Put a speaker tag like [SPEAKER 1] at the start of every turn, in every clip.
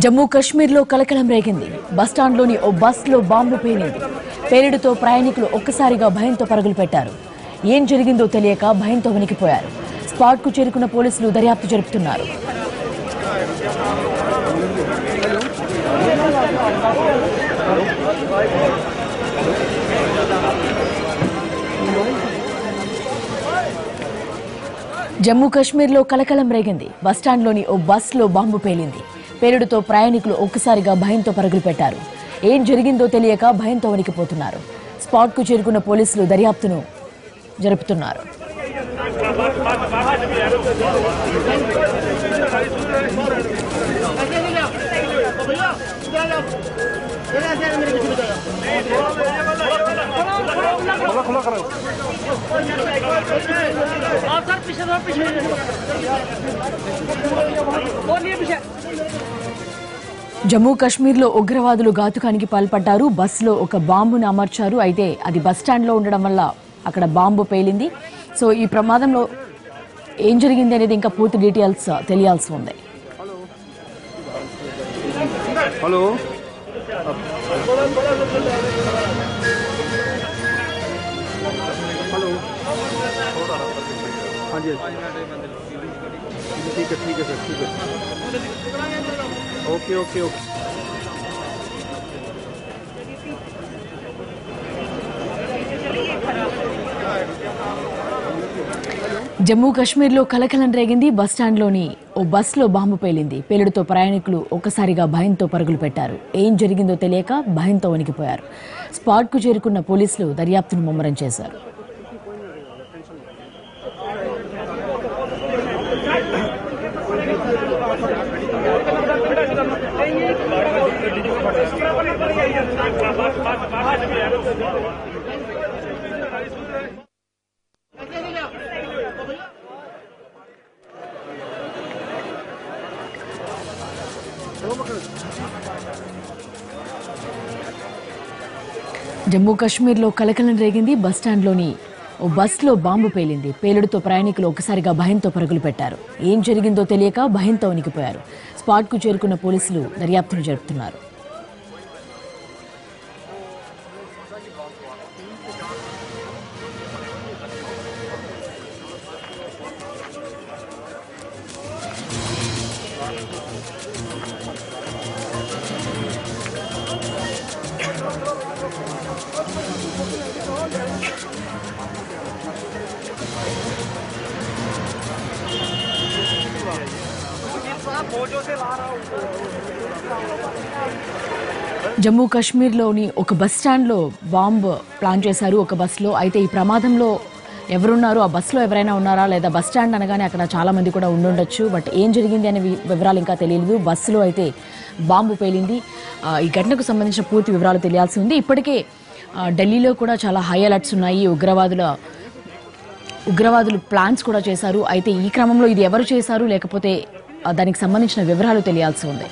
[SPEAKER 1] జమ్మూ కశ్మీర్లో కలకలం రేగింది. బస్టాండ్లోని ఓ బస్సులో బాంబు పేలింది. పేలుడుతో ప్రయాణికులు ఒక్కసారిగా భయంతో పరుగులు పెట్టారు. ఏం జరిగిందో తెలియక భయంతో వణికిపోయారు. స్పాట్కు చేరుకున్న పోలీసులు దర్యాప్తు జరుపుతున్నారు. జమ్మూ కశ్మీర్లో కలకలం రేగింది. బస్టాండ్లోని ఓ బస్సులో బాంబు పేలింది. పేలుడుతో ప్రయాణికులు ఒక్కసారిగా భయంతో పరుగులు పెట్టారు. ఏం జరిగిందో తెలియక భయంతో వణికిపోతున్నారు. స్పాట్కు చేరుకున్న పోలీసులు దర్యాప్తును జరుపుతున్నారు. జమ్మూ కశ్మీర్లో ఉగ్రవాదులు ఘాతుకానికి పాల్పడ్డారు. బస్సులో ఒక బాంబును అమర్చారు. అయితే అది బస్టాండ్లో ఉండడం వల్ల అక్కడ బాంబు పేలింది. సో ఈ ప్రమాదంలో ఏం జరిగింది అనేది ఇంకా పూర్తి డీటెయిల్స్ తెలియాల్సి ఉంది.
[SPEAKER 2] హలో हेलो हाँ जी ठीक है सर ठीक है ओके ओके ओके
[SPEAKER 1] జమ్మూ కశ్మీర్లో కలకలం రేగింది. బస్టాండ్లోని ఓ బస్సులో బాంబు పేలింది. పేలుడుతో ప్రయాణికులు ఒక్కసారిగా భయంతో పరుగులు పెట్టారు. ఏం జరిగిందో తెలియక భయంతో వణికిపోయారు. స్పాట్కు చేరుకున్న పోలీసులు దర్యాప్తును ముమ్మరం చేశారు. జమ్మూ కశ్మీర్లో కలకలం రేగింది. బస్టాండ్లోని ఓ బస్సులో బాంబు పేలింది. పేలుడుతో ప్రయాణికులు ఒక్కసారిగా భయంతో పరుగులు పెట్టారు. ఏం జరిగిందో తెలియక భయంతో వణికిపోయారు. స్పాట్కు చేరుకున్న పోలీసులు దర్యాప్తును జరుపుతున్నారు. జమ్మూ కశ్మీర్లోని ఒక బస్టాండ్లో బాంబు ప్లాన్ చేశారు ఒక బస్సులో. అయితే ఈ ప్రమాదంలో ఎవరున్నారు, ఆ బస్సులో ఎవరైనా ఉన్నారా లేదా బస్టాండ్ అనగానే అక్కడ చాలా మంది కూడా ఉండుండొచ్చు. బట్ ఏం జరిగింది అనే వివరాలు ఇంకా తెలియలేదు. బస్సులో అయితే బాంబు పేలింది. ఈ ఘటనకు సంబంధించిన పూర్తి వివరాలు తెలియాల్సి ఉంది. ఇప్పటికే ఢిల్లీలో కూడా చాలా హై అలర్ట్స్ ఉన్నాయి. ఉగ్రవాదులు ప్లాన్స్ కూడా చేశారు. అయితే ఈ క్రమంలో ఇది ఎవరు చేశారు లేకపోతే దానికి సంబంధించిన వివరాలు తెలియాల్సి ఉంది.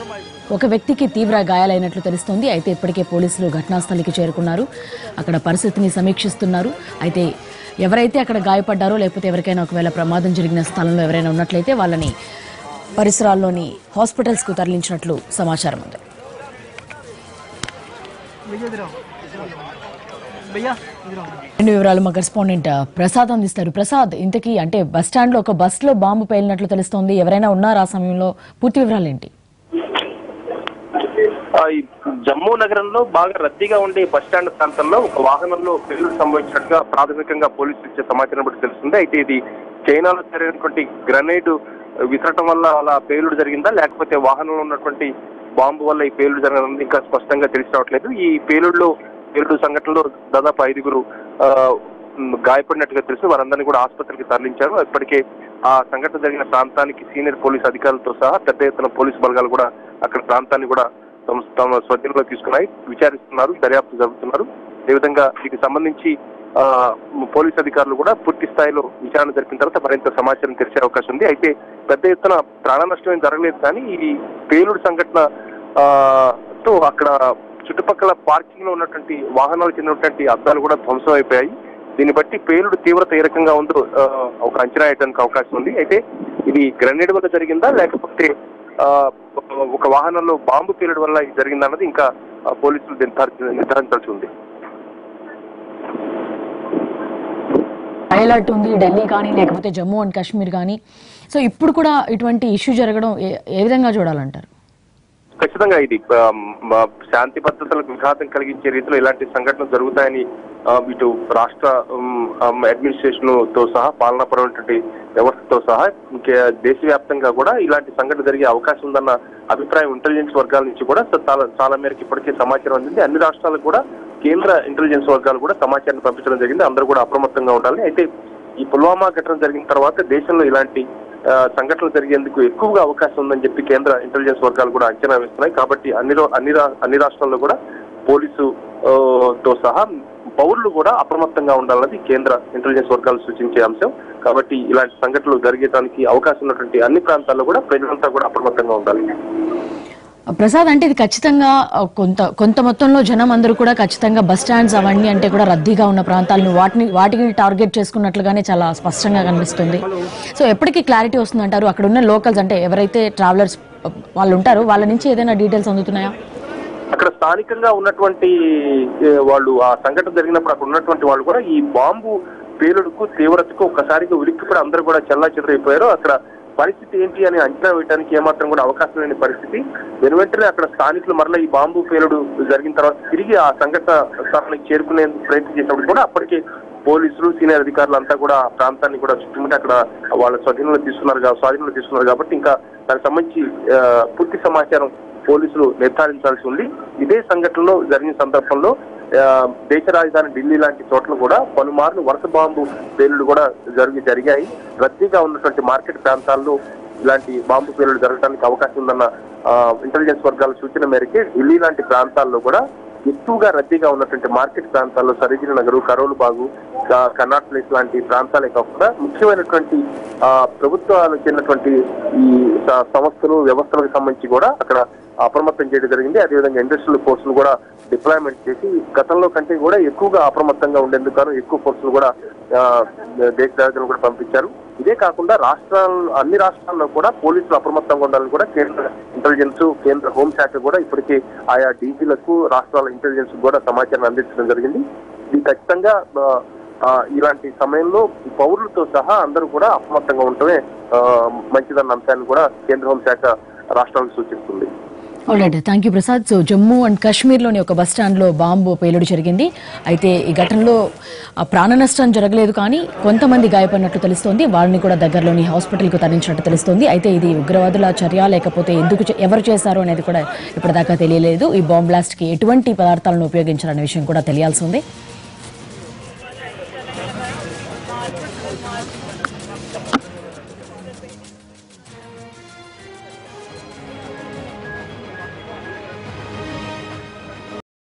[SPEAKER 1] ఒక వ్యక్తికి తీవ్ర గాయాలైనట్లు తెలుస్తోంది. అయితే ఇప్పటికే పోలీసులు ఘటనాస్థలికి చేరుకున్నారు. అక్కడ పరిస్థితిని సమీక్షిస్తున్నారు. అయితే ఎవరైతే అక్కడ గాయపడ్డారో లేకపోతే ఎవరికైనా ఒకవేళ ప్రమాదం జరిగిన స్థలంలో ఎవరైనా ఉన్నట్లయితే వాళ్ళని పరిసరాల్లోని హాస్పిటల్స్కు తరలించినట్లు సమాచారం ఉంది. రెండు వివరాలు మా కరెస్పాండెంట్ ప్రసాద్ అందిస్తారు. ప్రసాద్, ఇంతకీ అంటే బస్టాండ్లో ఒక బస్సులో బాంబు పేలినట్లు తెలుస్తోంది. ఎవరైనా ఉన్నారా ఆ సమయంలో? పూర్తి వివరాలు ఏంటి?
[SPEAKER 3] జమ్మూ నగరంలో బాగా రద్దీగా ఉండే బస్టాండ్ ప్రాంతంలో ఒక వాహనంలో పేలుడు సంభవించినట్టుగా ప్రాథమికంగా పోలీసులు ఇచ్చే సమాచారం బట్టి తెలుస్తుంది. అయితే ఇది చైనాలో జరిగినటువంటి గ్రనేడ్ విసరటం వల్ల అలా పేలుడు జరిగిందా లేకపోతే వాహనంలో ఉన్నటువంటి బాంబు వల్ల ఈ పేలుడు జరిగింది ఇంకా స్పష్టంగా తెలిసి రావట్లేదు. ఈ పేలుడు సంఘటనలో దాదాపు 5గురు గాయపడినట్టుగా తెలుసు. వారందరినీ కూడా ఆసుపత్రికి తరలించారు. ఇప్పటికే ఆ సంఘటన జరిగిన ప్రాంతానికి సీనియర్ పోలీసు అధికారులతో సహా పెద్ద ఎత్తున పోలీసు బలగాలు కూడా అక్కడ ప్రాంతాన్ని కూడా తమ స్వాధీనంలో తీసుకున్నాయి, విచారిస్తున్నారు, దర్యాప్తు జరుపుతున్నారు. అదేవిధంగా దీనికి సంబంధించి పోలీసు అధికారులు కూడా పూర్తి స్థాయిలో విచారణ జరిపిన తర్వాత మరింత సమాచారం తెలిసే అవకాశం ఉంది. అయితే పెద్ద ఎత్తున ప్రాణ నష్టం ఏం జరగలేదు, కానీ ఈ పేలుడు సంఘటన తో అక్కడ చుట్టుపక్కల పార్కింగ్ లో ఉన్నటువంటి వాహనాలకు చెందినటువంటి అద్దాలు కూడా ధ్వంసం అయిపోయాయి. దీన్ని బట్టి పేలుడు తీవ్రత ఏ రకంగా ఉందో ఒక అంచనా వేయడానికి అవకాశం ఉంది. అయితే ఇది గ్రెనేడ్ వల్ల జరిగిందా లేకపోతే ఒక వాహనంలో బాంబు పేలడం వల్ల ఇది జరిగిందన్నది ఇంకా పోలీసులు నిర్ధారించాల్సి ఉంది.
[SPEAKER 1] అలర్ట్ ఉంది ఢిల్లీ కానీ లేకపోతే జమ్మూ అండ్ కాశ్మీర్ కానీ. సో ఇప్పుడు కూడా ఇటువంటి ఇష్యూ జరగడం ఏ విధంగా చూడాలంటారు?
[SPEAKER 3] ఖచ్చితంగా ఇది శాంతి భద్రతలకు విఘాతం కలిగించే రీతిలో ఇలాంటి సంఘటనలు జరుగుతాయని ఇటు రాష్ట్ర అడ్మినిస్ట్రేషన్ తో సహా పాలనాపరమైనటువంటి వ్యవస్థతో సహా దేశవ్యాప్తంగా కూడా ఇలాంటి సంఘటన జరిగే అవకాశం ఉందన్న అభిప్రాయం ఇంటెలిజెన్స్ వర్గాల నుంచి కూడా చాలా మేరకు ఇప్పటికే సమాచారం అందింది. అన్ని రాష్ట్రాలకు కూడా కేంద్ర ఇంటెలిజెన్స్ వర్గాలు కూడా సమాచారాన్ని పంపించడం జరిగింది. అందరూ కూడా అప్రమత్తంగా ఉండాలి. అయితే ఈ పుల్వామా ఘటన జరిగిన తర్వాత దేశంలో ఇలాంటి సంఘటనలు జరిగేందుకు ఎక్కువగా అవకాశం ఉందని చెప్పి కేంద్ర ఇంటెలిజెన్స్ వర్గాలు కూడా అంచనా వేస్తున్నాయి. కాబట్టి అన్ని రాష్ట్రాల్లో కూడా పోలీసు తో సహా పౌరులు కూడా అప్రమత్తంగా ఉండాలన్నది కేంద్ర ఇంటెలిజెన్స్ వర్గాలు సూచించే అంశం. కాబట్టి ఇలాంటి సంఘటనలు జరిగేదానికి అవకాశం ఉన్నటువంటి అన్ని ప్రాంతాల్లో కూడా ప్రజలంతా కూడా అప్రమత్తంగా ఉండాలి.
[SPEAKER 1] ప్రసాద్, అంటే ఇది ఖచ్చితంగా కొంత మొత్తంలో జనం అందరూ కూడా ఖచ్చితంగా బస్ స్టాండ్స్ అవన్నీ అంటే కూడా రద్దీగా ఉన్న ప్రాంతాలను వాటిని టార్గెట్ చేసుకున్నట్లుగానే చాలా స్పష్టంగా కనిపిస్తుంది. సో ఎప్పటికీ క్లారిటీ వస్తుందంటారు? అక్కడ ఉన్న లోకల్స్ అంటే ఎవరైతే ట్రావెలర్స్ వాళ్ళు ఉంటారో వాళ్ళ నుంచి ఏదైనా డీటెయిల్స్ అందుతున్నాయా?
[SPEAKER 3] అక్కడ స్థానికంగా ఉన్నటువంటి వాళ్ళు ఆ సంఘటన జరిగినప్పుడు అక్కడ ఉన్నటువంటి వాళ్ళు కూడా ఈ బాంబు పేలుడుకు తీవ్రతకు ఒక్కసారిగా ఉలిక్కిపడి అందరూ కూడా చెల్లాచెదరైపోయారు. అక్కడ పరిస్థితి ఏంటి అని అంచనా వేయడానికి ఏమాత్రం కూడా అవకాశం లేని పరిస్థితి. వెనువెంటనే అక్కడ స్థానికులు మరలా ఈ బాంబు పేలుడు జరిగిన తర్వాత తిరిగి ఆ సంఘటన స్థానానికి చేరుకునేందుకు ప్రయత్నం చేసినప్పుడు కూడా అప్పటికే పోలీసులు సీనియర్ అధికారులు అంతా కూడా ఆ ప్రాంతాన్ని కూడా చుట్టుముట్టి అక్కడ వాళ్ళ స్వాధీనంలో తీసుకున్నారు కాబట్టి ఇంకా దానికి సంబంధించి పూర్తి సమాచారం పోలీసులు నిర్ధారించాల్సి ఉంది. ఇదే సంఘటనలో జరిగిన సందర్భంలో దేశ రాజధాని ఢిల్లీ లాంటి చోట్ల కూడా పలుమార్లు వరుస బాంబు పేలుడు కూడా జరిగాయి. రద్దీగా ఉన్నటువంటి మార్కెట్ ప్రాంతాల్లో ఇలాంటి బాంబు పేలుడు జరగడానికి అవకాశం ఉందన్న ఇంటెలిజెన్స్ వర్గాల సూచన మేరకే ఢిల్లీ లాంటి ప్రాంతాల్లో కూడా ఎక్కువగా రద్దీగా ఉన్నటువంటి మార్కెట్ ప్రాంతాల్లో సరోజిని నగర్, కరోలు బాగు, కన్నాట్ ప్లేస్ లాంటి ప్రాంతాలే కాకుండా ముఖ్యమైనటువంటి ప్రభుత్వాలకు చెందినటువంటి ఈ సంస్థలు వ్యవస్థలకు సంబంధించి కూడా అక్కడ అప్రమత్తం చేయడం జరిగింది. అదేవిధంగా ఇండస్ట్రియల్ ఫోర్స్ ను కూడా డిప్లాయ్మెంట్ చేసి గతంలో కంటే కూడా ఎక్కువగా అప్రమత్తంగా ఉండేందుకు ఎక్కువ ఫోర్స్ ను కూడా దేశ రాజధాని కూడా పంపించారు. ఇదే కాకుండా అన్ని రాష్ట్రాల్లో కూడా పోలీసులు అప్రమత్తంగా ఉండాలని కూడా కేంద్ర ఇంటెలిజెన్స్, కేంద్ర హోంశాఖ కూడా ఇప్పటికే ఆయా డీజీలకు రాష్ట్రాల ఇంటెలిజెన్స్ కూడా సమాచారం అందించడం జరిగింది. ఇది ఖచ్చితంగా ఇలాంటి సమయంలో పౌరులతో సహా అందరూ కూడా అప్రమత్తంగా ఉండటమే మంచిదన్న అంశాన్ని కూడా కేంద్ర హోంశాఖ రాష్ట్రాలకు సూచిస్తుంది.
[SPEAKER 1] Alright, thank you Prasad. So Jammu and కాశ్మీర్లోని ఒక బస్ స్టాండ్లో బాంబు పేలుడు జరిగింది. అయితే ఈ ఘటనలో ప్రాణ నష్టం జరగలేదు, కానీ కొంతమంది గాయపడినట్లు తెలుస్తోంది. వారిని కూడా దగ్గరలోని హాస్పిటల్కు తరలించినట్టు తెలుస్తోంది. అయితే ఇది ఉగ్రవాదుల చర్య లేకపోతే ఎవరు చేశారు అనేది కూడా ఇప్పటిదాకా తెలియలేదు. ఈ బాంబ్ బ్లాస్ట్కి ఎటువంటి పదార్థాలను ఉపయోగించారనే విషయం కూడా తెలియాల్సి ఉంది.